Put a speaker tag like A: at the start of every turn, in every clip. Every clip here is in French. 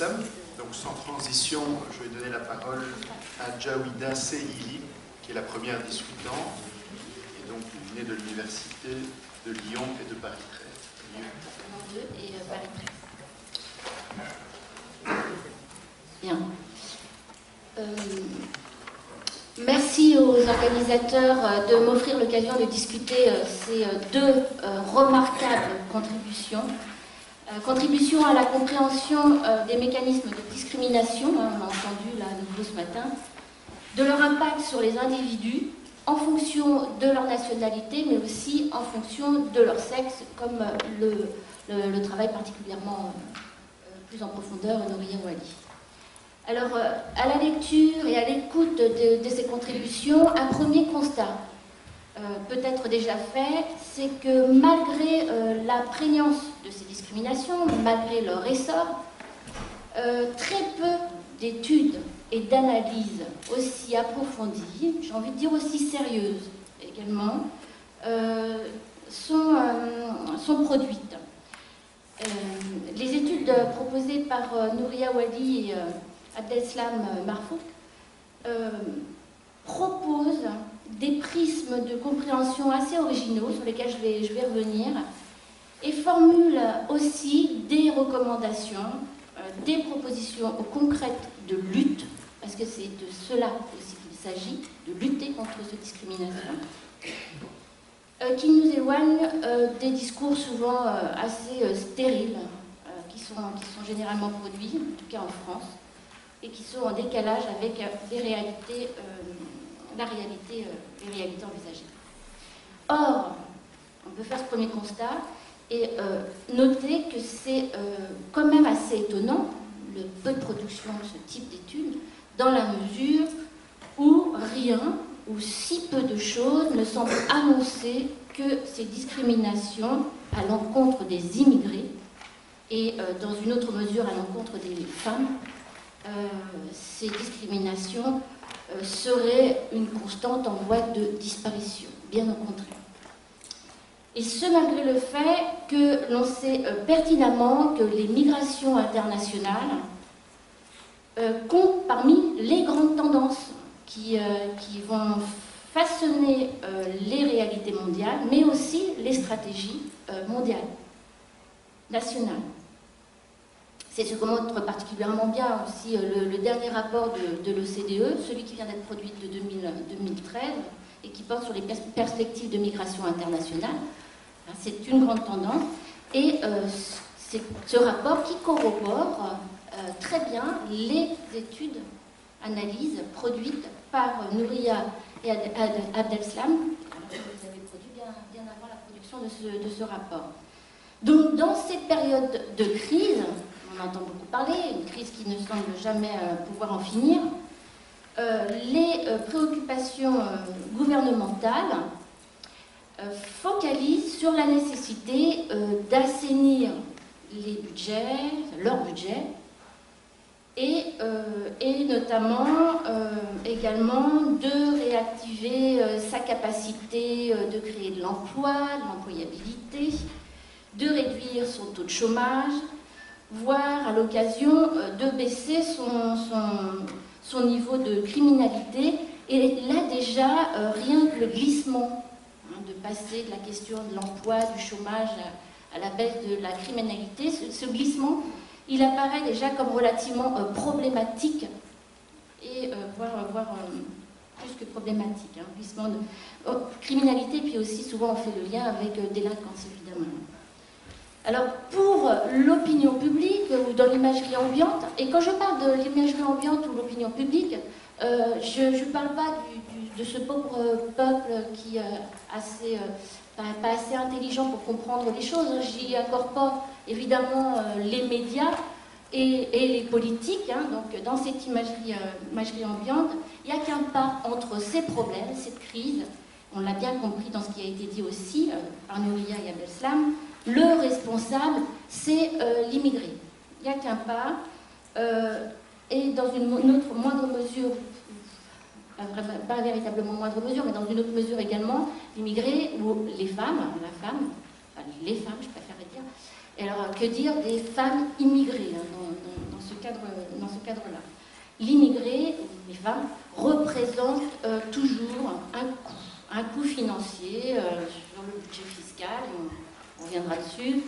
A: Abdeslam. Donc sans transition, je vais donner la parole à Jawida Sehili, qui est la première discutante, et donc vous venez de l'université de Lyon et de Paris 13.
B: Lyon 2 et Paris 13. Bien. Merci aux organisateurs de m'offrir l'occasion de discuter ces deux remarquables contributions. Contribution à la compréhension des mécanismes de discrimination, on l'a entendu là à nouveau ce matin, de leur impact sur les individus en fonction de leur nationalité, mais aussi en fonction de leur sexe, comme le travail particulièrement plus en profondeur de Nouria Wali. Alors, à la lecture et à l'écoute de ces contributions, un premier constat peut-être déjà fait, c'est que malgré la prégnance de ces discriminations, malgré leur essor, très peu d'études et d'analyses aussi approfondies, j'ai envie de dire aussi sérieuses également, sont produites. Les études proposées par Nouria Wali et Abdeslam Marfouk proposent des prismes de compréhension assez originaux sur lesquels je vais revenir et formulent aussi des recommandations, des propositions concrètes de lutte, parce que c'est de cela aussi qu'il s'agit, de lutter contre cette discrimination, qui nous éloignent des discours souvent assez stériles, qui sont généralement produits, en tout cas en France, et qui sont en décalage avec les réalités envisagées. Or, on peut faire ce premier constat et noter que c'est quand même assez étonnant, le peu de production de ce type d'études, dans la mesure où rien, ou si peu de choses, ne semble annoncer que ces discriminations à l'encontre des immigrés et dans une autre mesure à l'encontre des femmes, ces discriminations serait une constante en voie de disparition, bien au contraire. Et ce malgré le fait que l'on sait pertinemment que les migrations internationales comptent parmi les grandes tendances qui vont façonner les réalités mondiales, mais aussi les stratégies mondiales, nationales. C'est ce que montre particulièrement bien aussi le dernier rapport de l'OCDE, celui qui vient d'être produit de 2013 et qui porte sur les perspectives de migration internationale. C'est une grande tendance et c'est ce rapport qui corrobore très bien les études, analyses produites par Nouria et Abdeslam, que vous avez produit bien avant la production de ce rapport. Donc dans cette période de crise, on entend beaucoup parler, une crise qui ne semble jamais pouvoir en finir, les préoccupations gouvernementales focalisent sur la nécessité d'assainir les budgets, leur budget, et notamment également de réactiver sa capacité de créer de l'emploi, de l'employabilité, de réduire son taux de chômage, voire à l'occasion de baisser son niveau de criminalité. Et là déjà, rien que le glissement, de passer de la question de l'emploi, du chômage à la baisse de la criminalité, ce glissement, il apparaît déjà comme relativement problématique, et voire plus que problématique. Glissement de criminalité, puis aussi souvent on fait le lien avec délinquance, évidemment. Alors, pour l'opinion publique ou dans l'imagerie ambiante, et quand je parle de l'imagerie ambiante ou l'opinion publique, je ne parle pas de ce pauvre peuple qui est pas assez intelligent pour comprendre les choses. J'y incorpore évidemment les médias et les politiques. Donc, dans cette imagerie ambiante, il n'y a qu'un pas entre ces problèmes, cette crise, on l'a bien compris dans ce qui a été dit aussi par Nouria et Abdeslam. Le responsable, c'est l'immigré. Il n'y a qu'un pas. Et dans une autre moindre mesure, pas véritablement moindre mesure, mais dans une autre mesure également, l'immigré ou les femmes, les femmes, je préférerais dire. Et alors, que dire des femmes immigrées dans ce cas cadre-là. L'immigré, les femmes, représentent toujours un coût financier sur le budget fiscal, on reviendra dessus,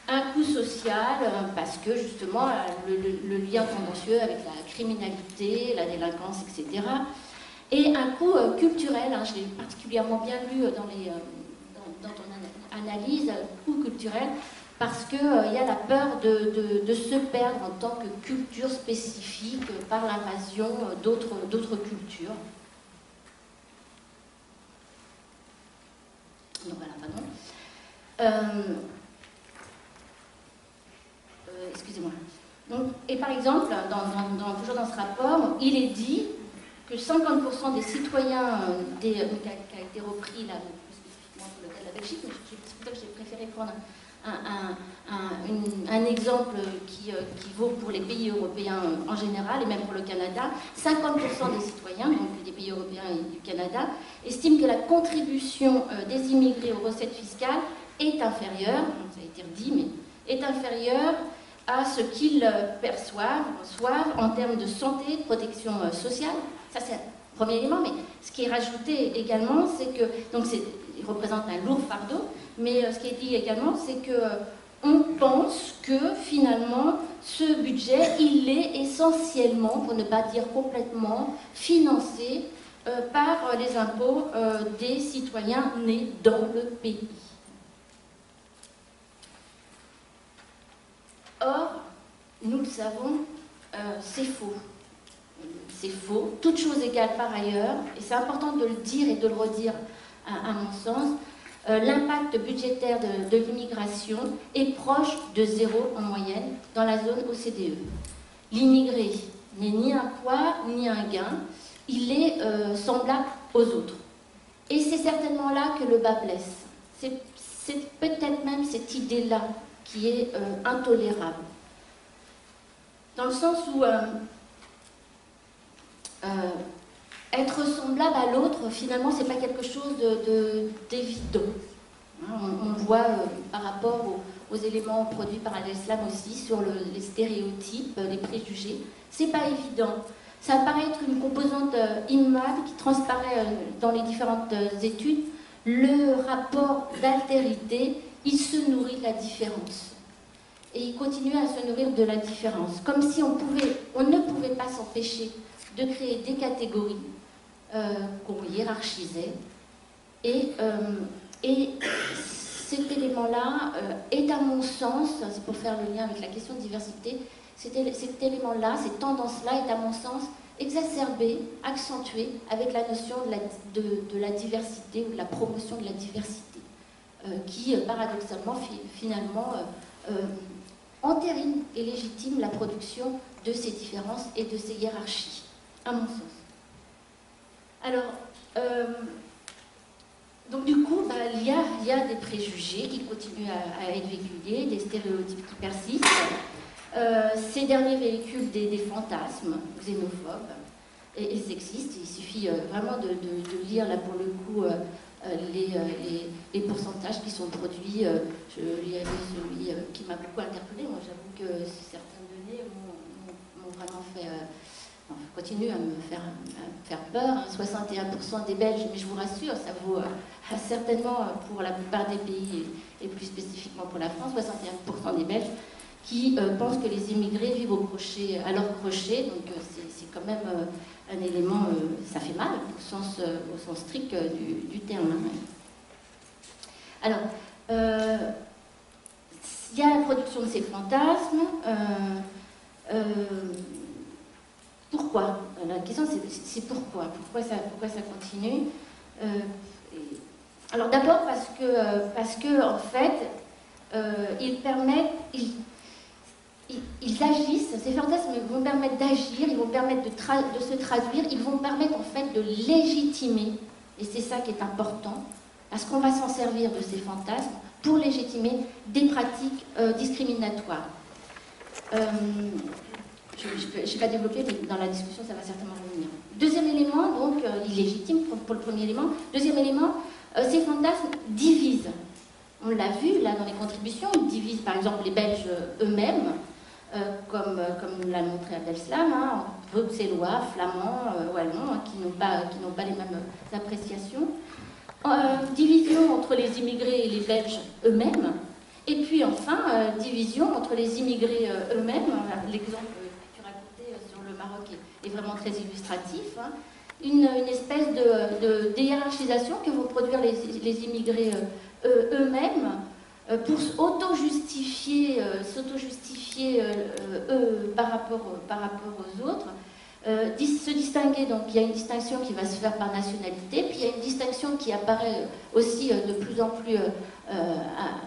B: un coût social, parce que justement le lien tendancieux avec la criminalité, la délinquance, etc. Et un coût culturel, je l'ai particulièrement bien lu dans ton analyse, coût culturel, parce qu'il y a la peur de se perdre en tant que culture spécifique par l'invasion d'autres cultures. Donc voilà, pardon. Excusez-moi. Et par exemple, toujours dans ce rapport, il est dit que 50% des citoyens qui a été repris là, plus spécifiquement sur le cas de la Belgique, mais c'est pour ça que j'ai préféré prendre un exemple qui vaut pour les pays européens en général et même pour le Canada. 50% des citoyens, donc des pays européens et du Canada, estiment que la contribution des immigrés aux recettes fiscales est inférieure, ça a été dit, mais est inférieure à ce qu'ils reçoivent en termes de santé, de protection sociale. Ça, c'est le premier élément, mais ce qui est rajouté également, c'est que, donc il représente un lourd fardeau, mais ce qui est dit également, c'est qu'on pense que finalement, ce budget, il est essentiellement, pour ne pas dire complètement, financé par les impôts des citoyens nés dans le pays. Or, nous le savons, c'est faux. C'est faux, toutes choses égales par ailleurs, et c'est important de le dire et de le redire à mon sens, l'impact budgétaire de l'immigration est proche de 0 en moyenne dans la zone OCDE. L'immigré n'est ni un poids ni un gain, il est semblable aux autres. Et c'est certainement là que le bas blesse. C'est peut-être même cette idée-là qui est intolérable. Dans le sens où être semblable à l'autre, finalement, c'est pas quelque chose d'évident. On voit par rapport aux éléments produits par l'islam aussi, sur les stéréotypes, les préjugés, c'est pas évident. Ça paraît être une composante immuable qui transparaît dans les différentes études. Le rapport d'altérité, il se nourrit de la différence. Et il continue à se nourrir de la différence. Comme si on ne pouvait pas s'empêcher de créer des catégories qu'on hiérarchisait. Et cet élément-là est, à mon sens, c'est pour faire le lien avec la question de diversité, cet élément-là, cette tendance-là est, à mon sens, exacerbée, accentuée avec la notion de la diversité ou de la promotion de la diversité, qui, paradoxalement, finalement, entérine et légitime la production de ces différences et de ces hiérarchies, à mon sens. Alors, donc du coup, il y a des préjugés qui continuent à être véhiculés, des stéréotypes qui persistent. Ces derniers véhiculent des fantasmes xénophobes et sexistes. Il suffit vraiment de lire, là pour le coup, les pourcentages qui sont produits. Je lirai celui qui m'a beaucoup interpellée. Moi, j'avoue que certaines données m'ont vraiment fait... continue à me faire peur. 61% des Belges, mais je vous rassure, ça vaut certainement pour la plupart des pays et plus spécifiquement pour la France, 61% des Belges qui pensent que les immigrés vivent à leur crochet. Donc c'est quand même un élément, ça fait mal au sens strict du terme. Alors, il y a la production de ces fantasmes. Pourquoi? La question c'est pourquoi? Pourquoi ça continue? Alors d'abord parce que en fait, ils agissent, ces fantasmes vont permettre d'agir, ils vont permettre de se traduire, ils vont permettre en fait de légitimer, et c'est ça qui est important, parce qu'on va s'en servir de ces fantasmes pour légitimer des pratiques discriminatoires. Je ne vais pas développer, mais dans la discussion, ça va certainement revenir. Deuxième élément, donc, illégitime pour le premier élément. Deuxième élément, ces fantasmes divisent. On l'a vu, là, dans les contributions, ils divisent, par exemple, les Belges eux-mêmes. comme l'a montré Abdeslam, hein, bruxellois, flamands, wallons, hein, qui n'ont pas les mêmes appréciations. Division entre les immigrés et les Belges eux-mêmes. Et puis enfin, division entre les immigrés eux-mêmes. L'exemple que tu racontais sur le Maroc est vraiment très illustratif. Hein. Une espèce de hiérarchisation que vont produire les immigrés eux-mêmes pour s'auto-justifier par rapport aux autres. Se distinguer, donc il y a une distinction qui va se faire par nationalité, puis il y a une distinction qui apparaît aussi de plus en plus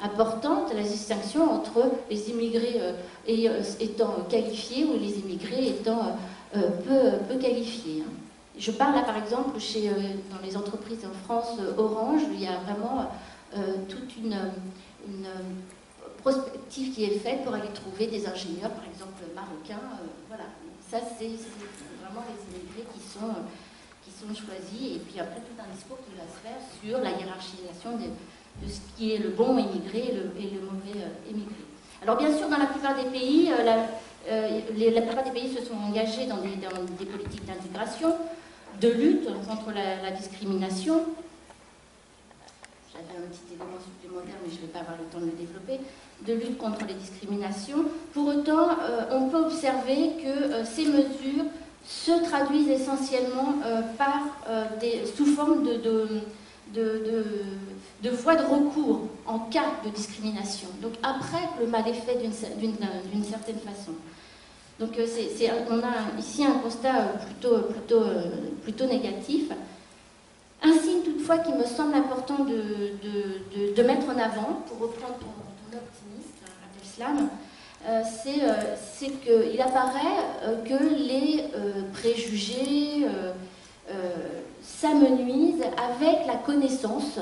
B: importante, la distinction entre les immigrés étant qualifiés ou les immigrés étant peu qualifiés. Je parle là par exemple dans les entreprises en France, Orange, il y a vraiment toute une prospective qui est faite pour aller trouver des ingénieurs, par exemple marocains, voilà. Ça, c'est vraiment les immigrés qui sont choisis, et puis après tout un discours qui va se faire sur la hiérarchisation de ce qui est le bon immigré et le mauvais immigré. Alors bien sûr, dans la plupart des pays, la plupart des pays se sont engagés dans des politiques d'intégration, de lutte contre la discrimination. J'avais un petit élément supplémentaire, mais je ne vais pas avoir le temps de le développer, de lutte contre les discriminations. Pour autant, on peut observer que ces mesures se traduisent essentiellement sous forme de voies de recours en cas de discrimination. Donc après que le mal est fait d'une certaine façon. Donc on a ici un constat plutôt négatif. Un signe toutefois qui me semble important de mettre en avant, pour reprendre ton optimisme, Abdeslam, c'est qu'il apparaît que les préjugés s'amenuisent avec la connaissance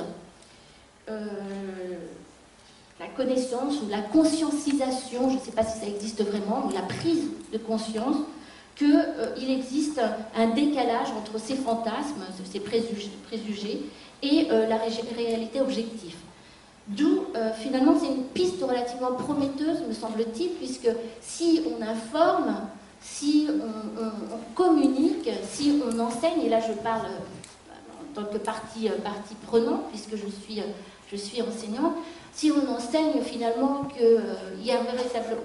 B: ou la conscientisation, je ne sais pas si ça existe vraiment, mais la prise de conscience qu'il existe un décalage entre ces fantasmes, ces préjugés, et la réalité objective. D'où, finalement, c'est une piste relativement prometteuse, me semble-t-il, puisque si on informe, si on communique, si on enseigne, et là je parle en tant que partie prenante, puisque je suis enseignante, si on enseigne finalement qu'il y a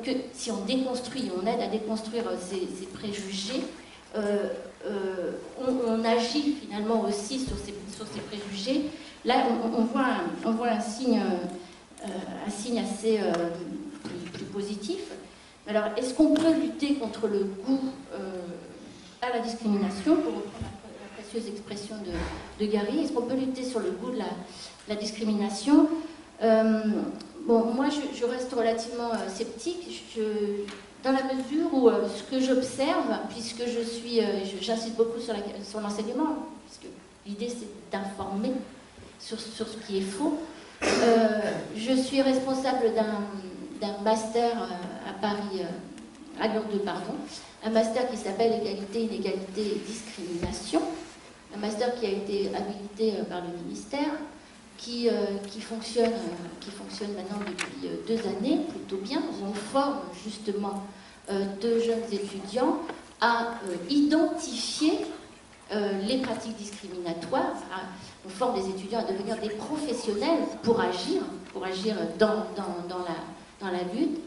B: que si on déconstruit, on aide à déconstruire ces préjugés, on agit finalement aussi sur ces préjugés. Là, on voit un signe assez plus positif. Alors, est-ce qu'on peut lutter contre le goût à la discrimination, pour reprendre la précieuse expression de Gary? Est-ce qu'on peut lutter sur le goût de la discrimination? Moi, je reste relativement sceptique, dans la mesure où ce que j'observe, puisque j'insiste beaucoup sur l'enseignement, puisque l'idée c'est d'informer sur ce qui est faux. Je suis responsable d'un master à Paris, à Lyon 2, pardon, un master qui s'appelle Égalité, Inégalité et Discrimination, un master qui a été habilité par le ministère, qui fonctionne maintenant depuis 2 années, plutôt bien. On forme justement de jeunes étudiants à identifier les pratiques discriminatoires. On forme des étudiants à devenir des professionnels pour agir dans la lutte.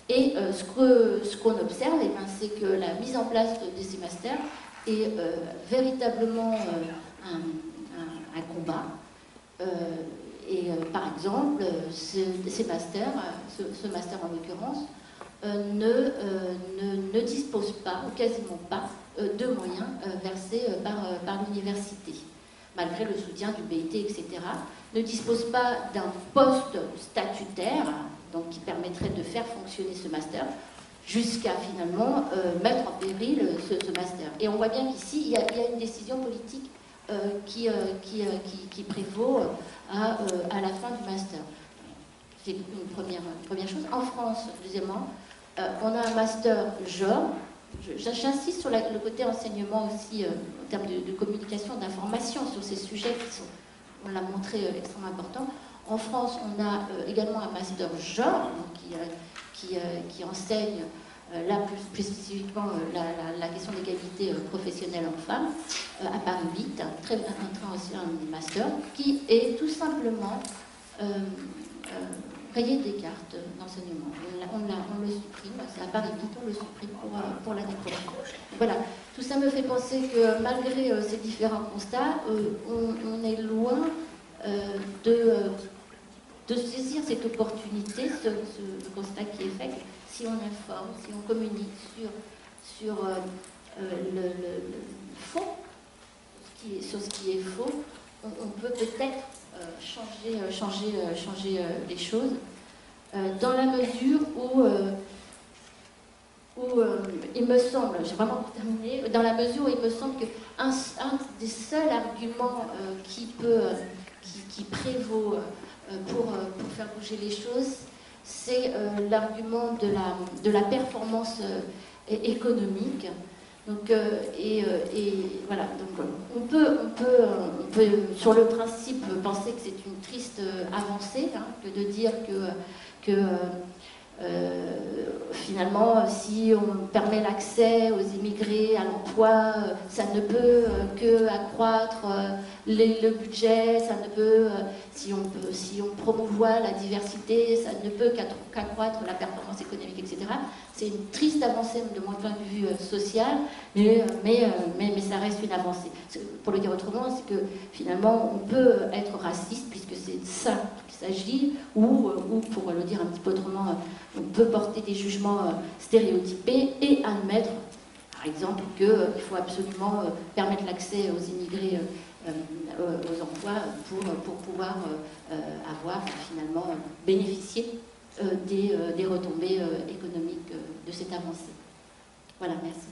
B: Et ce qu'on observe, c'est que la mise en place de ces masters est véritablement un combat. Par exemple, ces masters, ce master en l'occurrence, ne dispose pas, ou quasiment pas, de moyens versés par l'université, malgré le soutien du BIT, etc. Ne dispose pas d'un poste statutaire, donc qui permettrait de faire fonctionner ce master, jusqu'à finalement mettre en péril ce master. Et on voit bien qu'ici, il y a une décision politique qui prévaut à la fin du master. C'est une première chose. En France, deuxièmement, on a un master genre. J'insiste sur le côté enseignement aussi, en termes de communication, d'information sur ces sujets qui sont, on l'a montré, extrêmement importants. En France, on a également un master genre qui enseigne là plus spécifiquement la question d'égalité professionnelle homme-femme, à Paris 8, un très ancien master, qui est tout simplement rayé des cartes d'enseignement. On le supprime, c'est à Paris 8, on le supprime pour l'année prochaine. Voilà, tout ça me fait penser que malgré ces différents constats, on est loin de saisir cette opportunité, ce constat qui est fait, si on informe, si on communique sur le fond, sur ce qui est faux, on peut peut-être changer les choses, dans la mesure où il me semble, j'ai vraiment terminé, dans la mesure où il me semble qu'un des seuls arguments qui prévaut pour faire bouger les choses, c'est l'argument de la performance économique. Donc, voilà, donc on peut sur le principe penser que c'est une triste avancée, hein, que de dire que finalement, si on permet l'accès aux immigrés à l'emploi, ça ne peut que accroître le budget, ça ne peut, si on promouvoit la diversité, ça ne peut qu'accroître la performance économique, etc. C'est une triste avancée de mon point de vue social, mais ça reste une avancée. Pour le dire autrement, c'est que finalement, on peut être raciste, puisque c'est de ça qu'il s'agit, ou pour le dire un petit peu autrement, on peut porter des jugements stéréotypés et admettre, par exemple, qu'il faut absolument permettre l'accès aux immigrés aux emplois pour pouvoir avoir finalement bénéficié des retombées économiques de cette avancée. Voilà, merci.